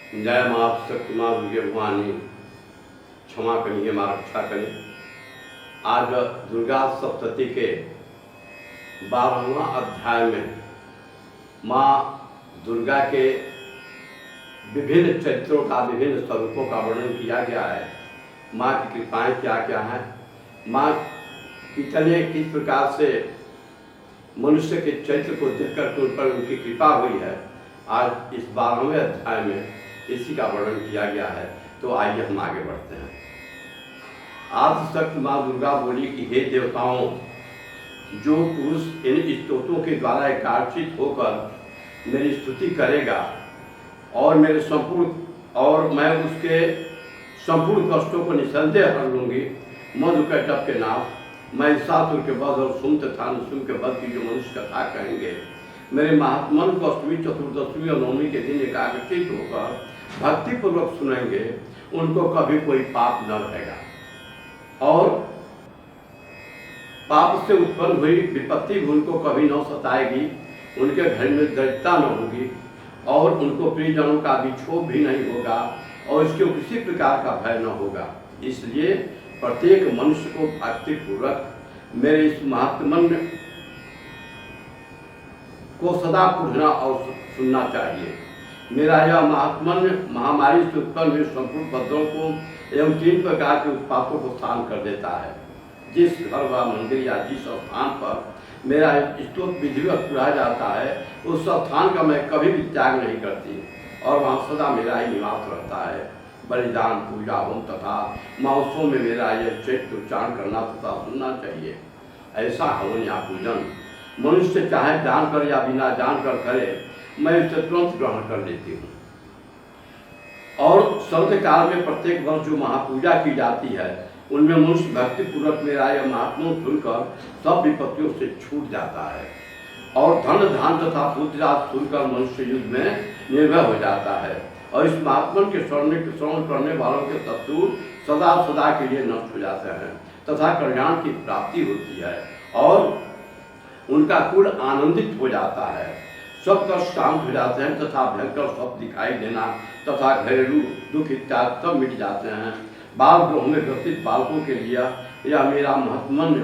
जय माँ शक्ति माँ दुर्गे भवानी क्षमा करिए माँ रक्षा करें। आज दुर्गा सप्तती के 12वां अध्याय में माँ दुर्गा के विभिन्न चरित्रों का, विभिन्न स्वरूपों का वर्णन किया गया है। माँ की कृपाएं क्या क्या हैं, माँ किस प्रकार से मनुष्य के चरित्र को देखकर के उन पर उनकी कृपा हुई है। आज इस 12वें अध्याय में इसी का वर्णन किया गया है। तो आइए हम आगे बढ़ते हैं। आज शक्ति माँ दुर्गा बोली कि हे देवताओं, जो पुरुष इन स्तोत्रों के द्वारा एकार्चित होकर मेरी स्तुति करेगा और मैं उसके संपूर्ण कष्टों को निसंदेह हर लूँगी। मधुकैटभ के नाम महिषासुर के वध और सुम तथा नृसिंह के वध की जो मनुष्य कथा कहेंगे, मेरे महात्मन को अष्टमी, चतुर्दशमी और नवमी के दिन एकाग्रचित होकर भक्तिपूर्वक सुनेंगे, उनको कभी कोई पाप न रहेगा और पाप से उत्पन्न हुई विपत्ति भी उनको कभी न सताएगी। उनके घर में दरिद्रता न होगी और उनको प्रियजनों का भी क्षोभ भी नहीं होगा और इसके किसी प्रकार का भय न होगा। इसलिए प्रत्येक मनुष्य को भक्तिपूर्वक मेरे इस महात्मन को सदा पढ़ना और सुनना चाहिए। मेरा यह महात्मन महामारी से उत्पन्न हुए संपूर्ण पदों को एवं 3 प्रकार के उत्पातों को शांत कर देता है। जिस घर व मंदिर या जिस स्थान पर मेरा स्तोत्र विधिवत पढ़ा जाता है, उस स्थान का मैं कभी भी त्याग नहीं करती और वहाँ सदा मेरा ही निवास रहता है। बलिदान, पूजा, होम तथा महोत्सव में मेरा यह चैत्र उच्चारण करना तथा सुनना चाहिए। ऐसा हवन या पूजन मनुष्य चाहे जानकर या बिना जानकर करे, मैं इसे तुरंत ग्रहण कर लेती हूँ। और शरद काल में प्रत्येक वर्ष जो महापूजा की जाती है, उनमें मनुष्य भक्तिपूर्वक मेरा यह महात्मा सुनकर सब विपत्तियों से छूट जाता है और धन धान तथा पुत्र सुनकर मनुष्य युद्ध में निर्भय हो जाता है और इस महात्मा के श्रवण करने वालों के शत्रु सदा सदा के लिए नष्ट हो जाते हैं तथा कल्याण की प्राप्ति होती है और उनका कुल आनंदित हो जाता है। सब कष्ट शांत हो जाते हैं तथा भयंकर सब दिखाई देना तथा घरेलू दुख इत्यादि सब मिट जाते हैं। बाल गृह में ग्रसित बालकों के लिए यह मेरा महात्मन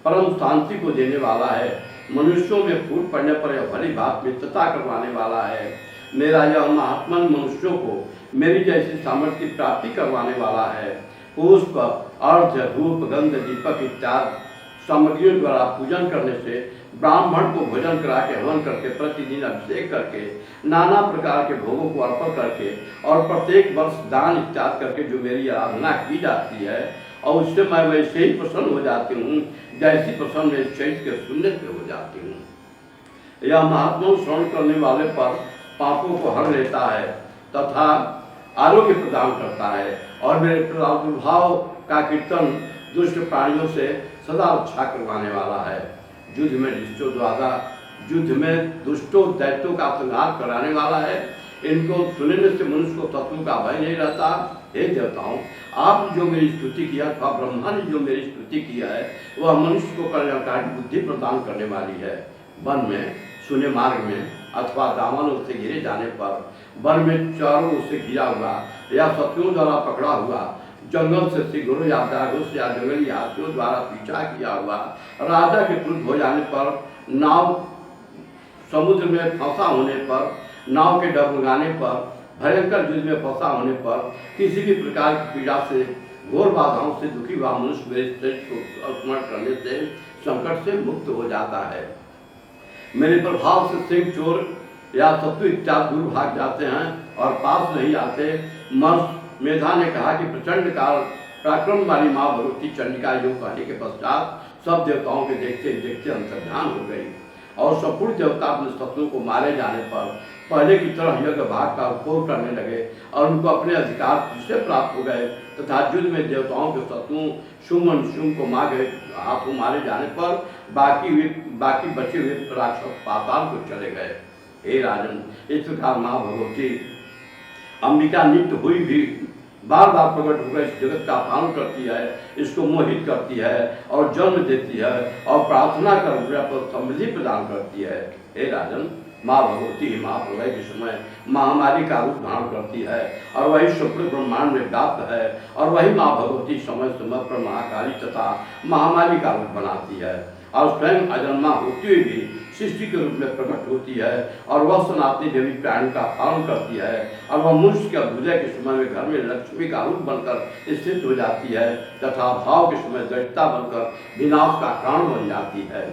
परम शांति को देने वाला है। मनुष्यों में फूट पड़ने पर यह भली भात मित्रता करवाने वाला है। मेरा यह महात्मन मनुष्यों को मेरी जैसी सामर्थ्य की प्राप्ति करवाने वाला है। पुष्प, अर्घ, धूप, गंध, दीपक इत्यादि सामग्रियों द्वारा पूजन करने से, ब्राह्मण को भोजन करा के हवन करके, प्रतिदिन अभिषेक करके, नाना प्रकार के भोगों को अर्पण करके और प्रत्येक वर्ष दान इत्यादि करके जो मेरी आराधना की जाती है और उससे मैं वैसे ही प्रसन्न हो जाती हूँ जैसी प्रसन्न मैं चैत्र के सुनने से हो जाती हूँ। यह महात्मा श्रवण करने वाले पर पापों को हर लेता है तथा आरोग्य प्रदान करता है और मेरे प्रादुर्भाव का कीर्तन दुष्ट प्राणियों से सदा रक्षा करवाने वाला है। युद्ध में दुष्टों दैत्यों का संहार कराने वाला है। इनको सुनने से मनुष्य को तत्वों का भय नहीं रहता। हे देवताओं, आप जो मेरी स्तुति किया अथवा ब्रह्मा ने जो मेरी स्तुति किया है, वह मनुष्य को कल्याणकारी बुद्धि प्रदान करने वाली है। वन में, सुने मार्ग में अथवा दामनों से घिरे जाने पर, वन में चारों ओर से घिरा हुआ या शत्रुओं द्वारा पकड़ा हुआ, जंगल से सिंगरों या दागों या जंगली हाथियों द्वारा पीछा किया हुआ, राजा के क्रुद्ध हो जाने पर, नाव समुद्र में फंसा होने पर, नाव के डगमगाने पर, भयंकर युद्ध में फंसा होने पर, किसी भी प्रकार की पीड़ा से, घोर बाधाओं से दुखी हुआ मनुष्य मेरे चरित्र को स्मरण करने से संकट से मुक्त हो जाता है। मेरे प्रभाव से सिंह, चोर या शत्रु इत्यादि दूर भाग जाते हैं और पास नहीं आते। मर्ष मेधा ने कहा कि प्रचंड काल पराक्रम वाली माँ भगवती चंडिका योग कहने के पश्चात सब देवताओं के देखते देखते अंतर्ध्यान हो गई और संपूर्ण देवता अपने शत्रुओं को मारे जाने पर पहले की तरह यज्ञ भाग का उपभोग करने लगे और उनको अपने अधिकार फिर से प्राप्त हो गए तथा युद्ध में देवताओं के शत्रुओं शुंभ निशुंभ को हाथों मारे जाने पर बाकी बचे हुए राक्षस पाताल को चले गए। हे राजन, इस प्रकार माँ भगवती अंबिका नित्य हुई भी बार बार प्रकट होकर इस जगत का पालन करती है, इसको मोहित करती है और जन्म देती है और प्रार्थना कर पर समृद्धि प्रदान करती है। हे राजन, माँ भगवती महाप्रलय के समय महामारी का रूप धारण करती है और वही शुक्र ब्रह्मांड में व्याप्त है और वही माँ भगवती समय समय पर महाकाली तथा महामारी का रूप बनाती है और स्वयं अजन्मा होती हुई भी सृष्टि के रूप में प्रकट होती है और वह सनातनी देवी प्राणी का पालन करती है और वह मनुष्य के अभ्युदय के समय में घर में लक्ष्मी का रूप बनकर स्थित हो जाती है तथा भाव के समय दैत्यता बनकर विनाश का कारण बन जाती है।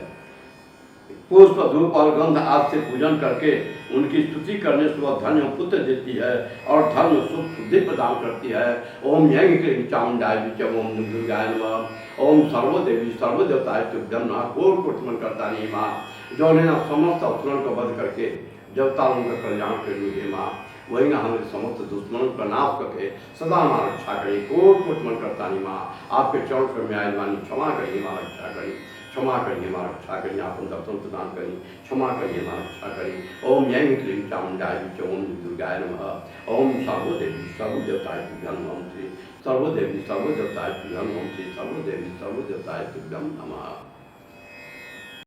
पुष्प धूप और गंध आदि से पूजन करके उनकी स्तुति करने से वह धन्य पुत्र देती है और धर्म सुख शुद्धि प्रदान करती है। ओम यज्ञ के चामुंडाय विचम ओम दुर्गाय नमः ओम सर्वदेवी सर्वदेवताय तुभ्यम नमः। कोट कोट मन करता नहीं माँ जो ने ना समस्त असुरन को वध करके देवताओं का कल्याण कर लिए माँ वही ना हमें समस्त दुश्मनों का नाश करके सदा हमारा रक्षा करी। कोट कोट मन करता नहीं माँ आपके चरण पर में आयल वाणी क्षमा करिए हमारा रक्षा करी क्षमा करिए हमारा रक्षा करिए आप दर्शन प्रदान करिए क्षमा करिए हमारा रक्षा करिए। ओम यज्ञ क्लीं चामुंडाय विच ओम दुर्गाय नमः ओम सर्वदेवी सर्वदेवताय तुभ्यं नमः श्री सर्वदेवी सर्वदेवताय तुभ्यं नमः श्री सर्वदेवी सर्वदेवताय तुभ्यं नमः।